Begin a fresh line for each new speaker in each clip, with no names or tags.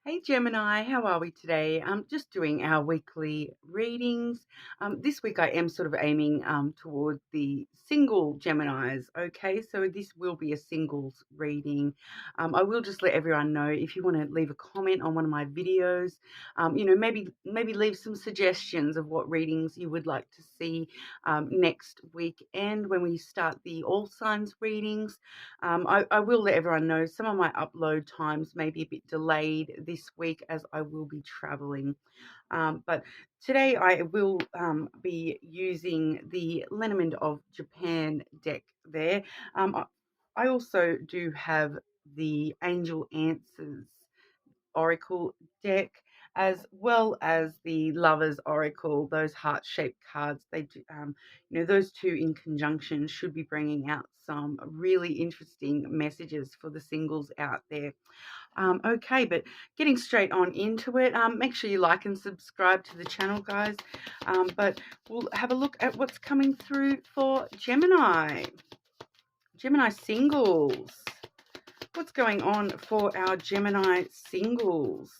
Hey Gemini, how are we today? I'm just doing our weekly readings. This week I am sort of aiming toward the single Geminis. Okay, so this will be a singles reading. I will just let everyone know if you want to leave a comment on one of my videos. Maybe leave some suggestions of what readings you would like to see next week, and when we start the all signs readings. I will let everyone know some of my upload times may be a bit delayed this week as I will be traveling. But today I will be using the Lenormand of Japan deck there. I also do have the Angel Answers Oracle deck, as well as the Lovers Oracle, those heart-shaped cards. They do, those two in conjunction should be bringing out some really interesting messages for the singles out there. Okay, but getting straight on into it, make sure you like and subscribe to the channel, guys. But we'll have a look at what's coming through for Gemini. Gemini singles. What's going on for our Gemini singles?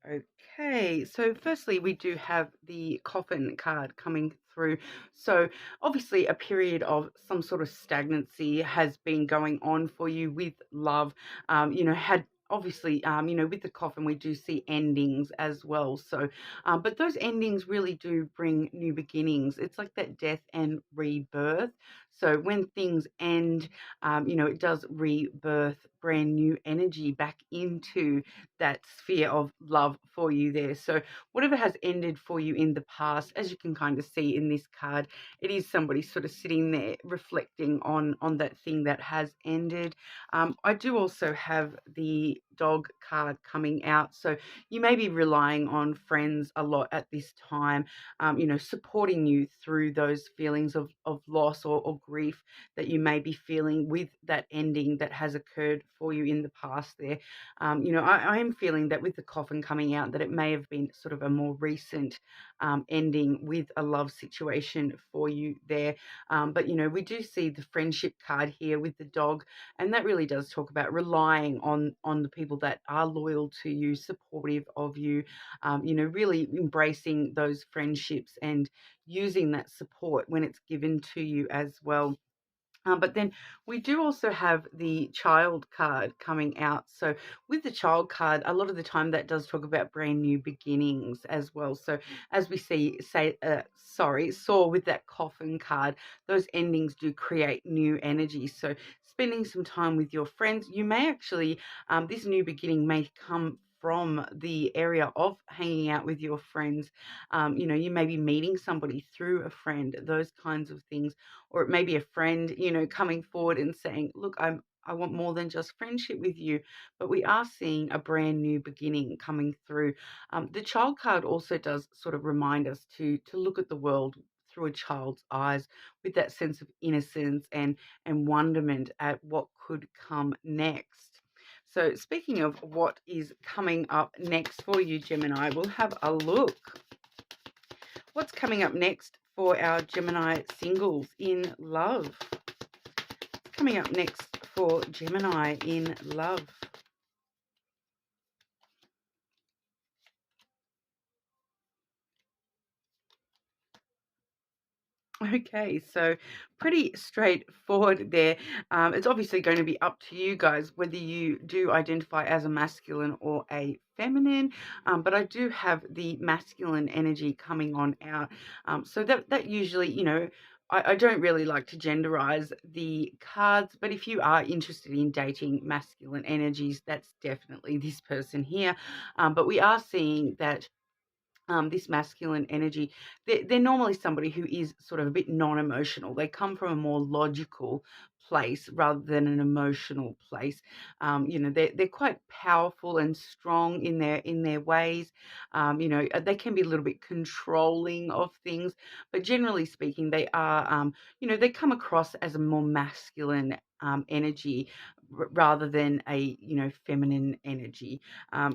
Okay, so firstly, we do have the coffin card coming through. So obviously, a period of some sort of stagnancy has been going on for you with love. Had obviously, with the coffin, we do see endings as well. So, but those endings really do bring new beginnings. It's like that death and rebirth. So when things end, it does rebirth brand new energy back into that sphere of love for you there. So whatever has ended for you in the past, as you can kind of see in this card, it is somebody sort of sitting there reflecting on that thing that has ended. I do also have the dog card coming out, so you may be relying on friends a lot at this time, supporting you through those feelings of loss or grief that you may be feeling with that ending that has occurred for you in the past there. I am feeling that with the coffin coming out, that it may have been sort of a more recent ending with a love situation for you there. But we do see the friendship card here with the dog, and that really does talk about relying on the people that are loyal to you, supportive of you. Really embracing those friendships and using that support when it's given to you as well. But then we do also have the child card coming out. So with the child card, a lot of the time that does talk about brand new beginnings as well. So as we saw with that coffin card, those endings do create new energy. So spending some time with your friends, you may actually, this new beginning may come from the area of hanging out with your friends. You may be meeting somebody through a friend, those kinds of things, or it may be a friend, coming forward and saying, look, I want more than just friendship with you, but we are seeing a brand new beginning coming through. The child card also does sort of remind us to look at the world through a child's eyes with that sense of innocence and wonderment at what could come next. So speaking of what is coming up next for you, Gemini, we'll have a look. What's coming up next for our Gemini singles in love? Coming up next for Gemini in love. Okay, so pretty straightforward there. It's obviously going to be up to you guys whether you do identify as a masculine or a feminine, but I do have the masculine energy coming on out. So that usually, I don't really like to genderize the cards, but if you are interested in dating masculine energies, that's definitely this person here. But we are seeing that this masculine energy, they're normally somebody who is sort of a bit non-emotional. They come from a more logical place rather than an emotional place. They're quite powerful and strong in their ways. They can be a little bit controlling of things, but generally speaking, they are, they come across as a more masculine energy. rather than a, feminine energy.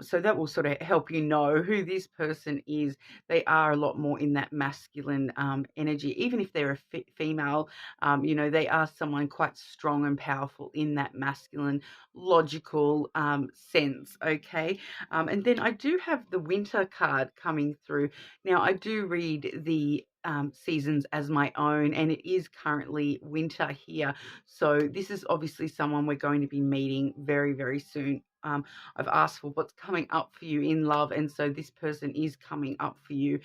So that will sort of help you know who this person is. They are a lot more in that masculine energy, even if they're a female. They are someone quite strong and powerful in that masculine, logical sense. Okay. And then I do have the winter card coming through. Now, I do read the seasons as my own, and it is currently winter here. So this is obviously someone we're going to be meeting very, very soon. I've asked for what's coming up for you in love, and so this person is coming up for you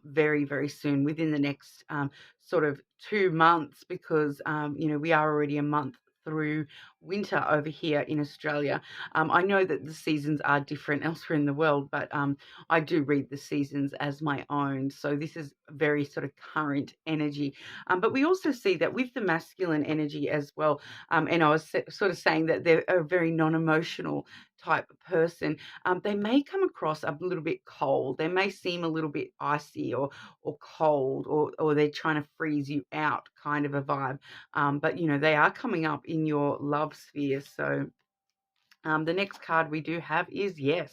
very, very soon, within the next sort of 2 months, because we are already a month through winter over here in Australia. I know that the seasons are different elsewhere in the world, but I do read the seasons as my own. So this is very sort of current energy. But we also see that with the masculine energy as well. And I was sort of saying that they're a very non-emotional type of person. They may come across a little bit cold. They may seem a little bit icy or cold, or they're trying to freeze you out, kind of a vibe. But they are coming up in your love sphere. So the next card we do have is yes.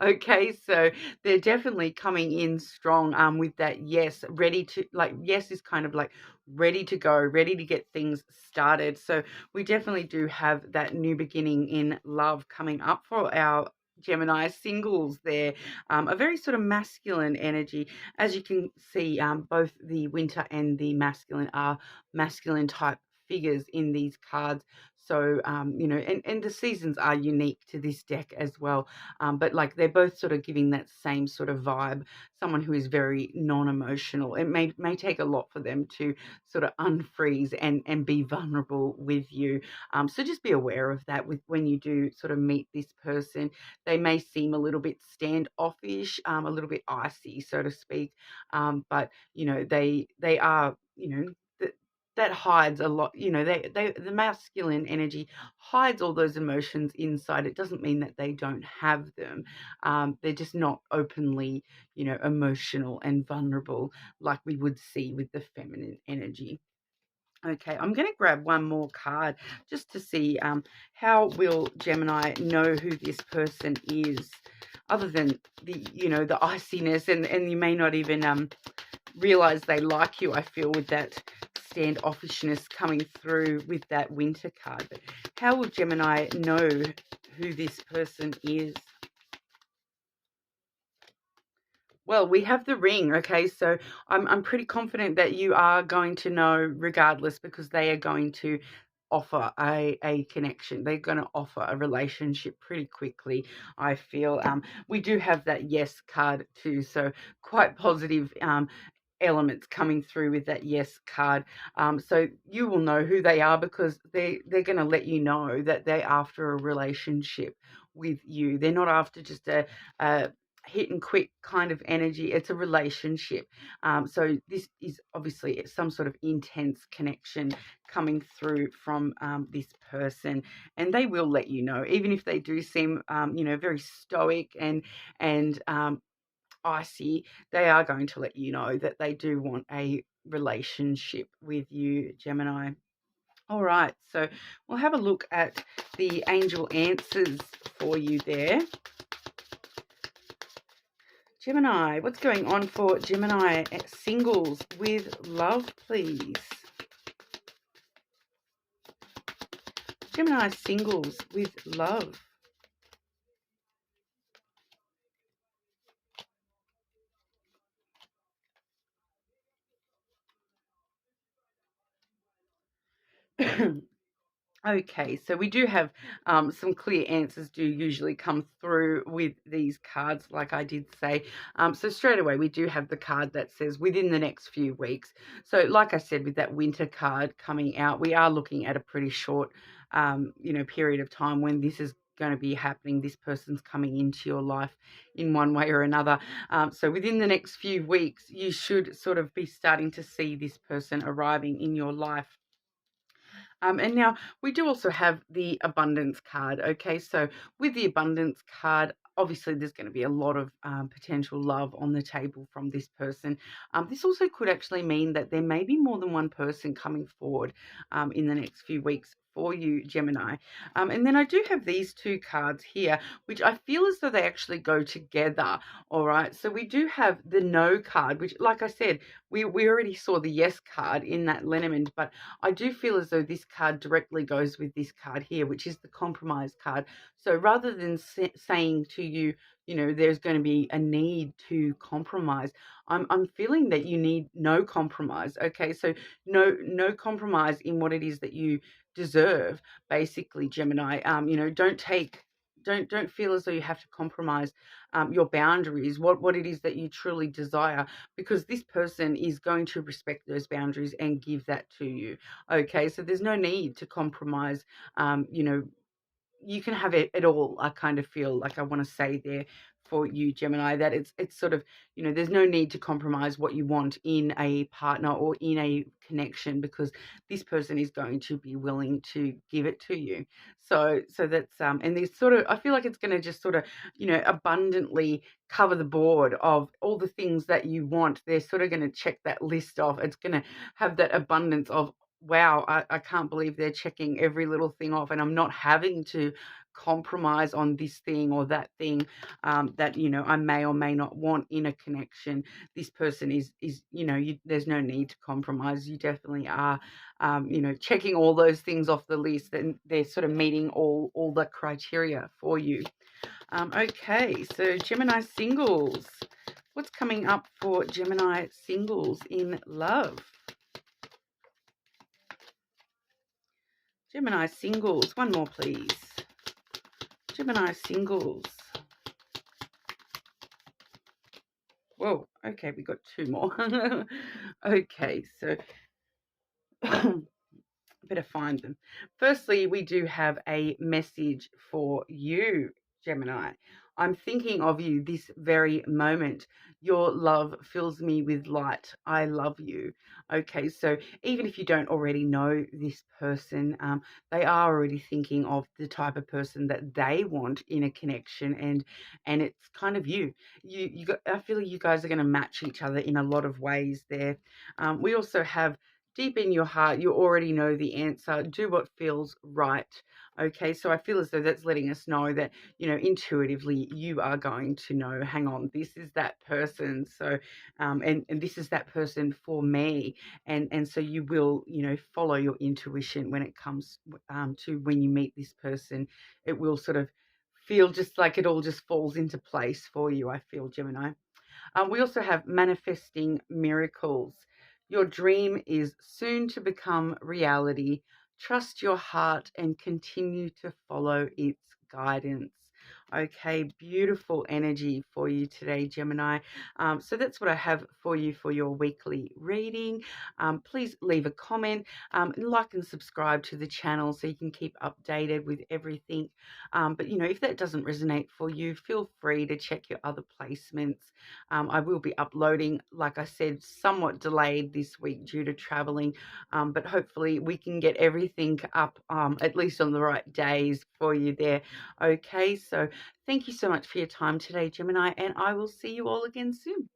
Okay, so they're definitely coming in strong with that yes, ready to, like, yes is kind of like ready to go, ready to get things started. So we definitely do have that new beginning in love coming up for our Gemini singles there. A very sort of masculine energy. As you can see, both the winter and the masculine are masculine type figures in these cards. So, and the seasons are unique to this deck as well. But like they're both sort of giving that same sort of vibe, someone who is very non-emotional. It may take a lot for them to sort of unfreeze and be vulnerable with you. So just be aware of that when you do sort of meet this person. They may seem a little bit standoffish, a little bit icy, so to speak. But they are, that hides a lot. The masculine energy hides all those emotions inside. It doesn't mean that they don't have them. They're just not openly, emotional and vulnerable like we would see with the feminine energy. Okay, I'm going to grab one more card just to see how will Gemini know who this person is, other than the iciness, and you may not even realize they like you. I feel with that standoffishness coming through with that winter card. But how will Gemini know who this person is? Well, we have the ring, okay? So I'm pretty confident that you are going to know regardless, because they are going to offer a connection. They're going to offer a relationship pretty quickly, I feel. We do have that yes card too, so quite positive elements coming through with that yes card. So you will know who they are, because they're going to let you know that they're after a relationship with you. They're not after just a hit and quit kind of energy. It's a relationship. So this is obviously some sort of intense connection coming through from this person, and they will let you know, even if they do seem very stoic and icy. They are going to let you know that they do want a relationship with you, Gemini. All right, so we'll have a look at the angel answers for you there. Gemini, what's going on for Gemini singles with love, please? Gemini singles with love. Okay, so we do have some clear answers do usually come through with these cards, like I did say. So straight away, we do have the card that says within the next few weeks. So like I said, with that winter card coming out, we are looking at a pretty short, period of time when this is going to be happening. This person's coming into your life in one way or another. So within the next few weeks, you should sort of be starting to see this person arriving in your life. And now we do also have the abundance card. Okay, so with the abundance card, obviously there's going to be a lot of potential love on the table from this person. This also could actually mean that there may be more than one person coming forward in the next few weeks for you, Gemini. And then I do have these two cards here, which I feel as though they actually go together. All right. So we do have the no card, which, like I said, we already saw the yes card in that Lenormand, but I do feel as though this card directly goes with this card here, which is the compromise card. So rather than saying to you, there's going to be a need to compromise, I'm feeling that you need no compromise. Okay, so no compromise in what it is that you deserve, basically, Gemini. Don't feel as though you have to compromise your boundaries, what it is that you truly desire, because this person is going to respect those boundaries and give that to you. Okay, so there's no need to compromise. You can have it all. I kind of feel like I want to say there for you, Gemini, that it's sort of, there's no need to compromise what you want in a partner or in a connection, because this person is going to be willing to give it to you. So that's and there's sort of, I feel like it's going to just sort of, abundantly cover the board of all the things that you want. They're sort of going to check that list off. It's going to have that abundance of, wow, I can't believe they're checking every little thing off, and I'm not having to compromise on this thing or that thing that I may or may not want in a connection. This person is there's no need to compromise. You definitely are checking all those things off the list, and they're sort of meeting all the criteria for you. Okay, so Gemini singles, what's coming up for Gemini singles in love? Gemini singles, one more please. Gemini singles. Whoa, okay, we got two more. Okay, so better find them. Firstly, we do have a message for you, Gemini. I'm thinking of you this very moment. Your love fills me with light. I love you. Okay, so even if you don't already know this person, they are already thinking of the type of person that they want in a connection, and it's kind of you. I feel you guys are going to match each other in a lot of ways there. We also have, deep in your heart, you already know the answer. Do what feels right. Okay, so I feel as though that's letting us know that, intuitively you are going to know, hang on, this is that person. So, and this is that person for me. And so you will, follow your intuition when it comes to when you meet this person. It will sort of feel just like it all just falls into place for you, I feel, Gemini. We also have manifesting miracles. Your dream is soon to become reality. Trust your heart and continue to follow its guidance. Okay, beautiful energy for you today, Gemini. So that's what I have for you for your weekly reading. Please leave a comment, like and subscribe to the channel so you can keep updated with everything. But, if that doesn't resonate for you, feel free to check your other placements. I will be uploading, like I said, somewhat delayed this week due to traveling, but hopefully we can get everything up at least on the right days for you there. Okay, so thank you so much for your time today, Gemini, and I will see you all again soon.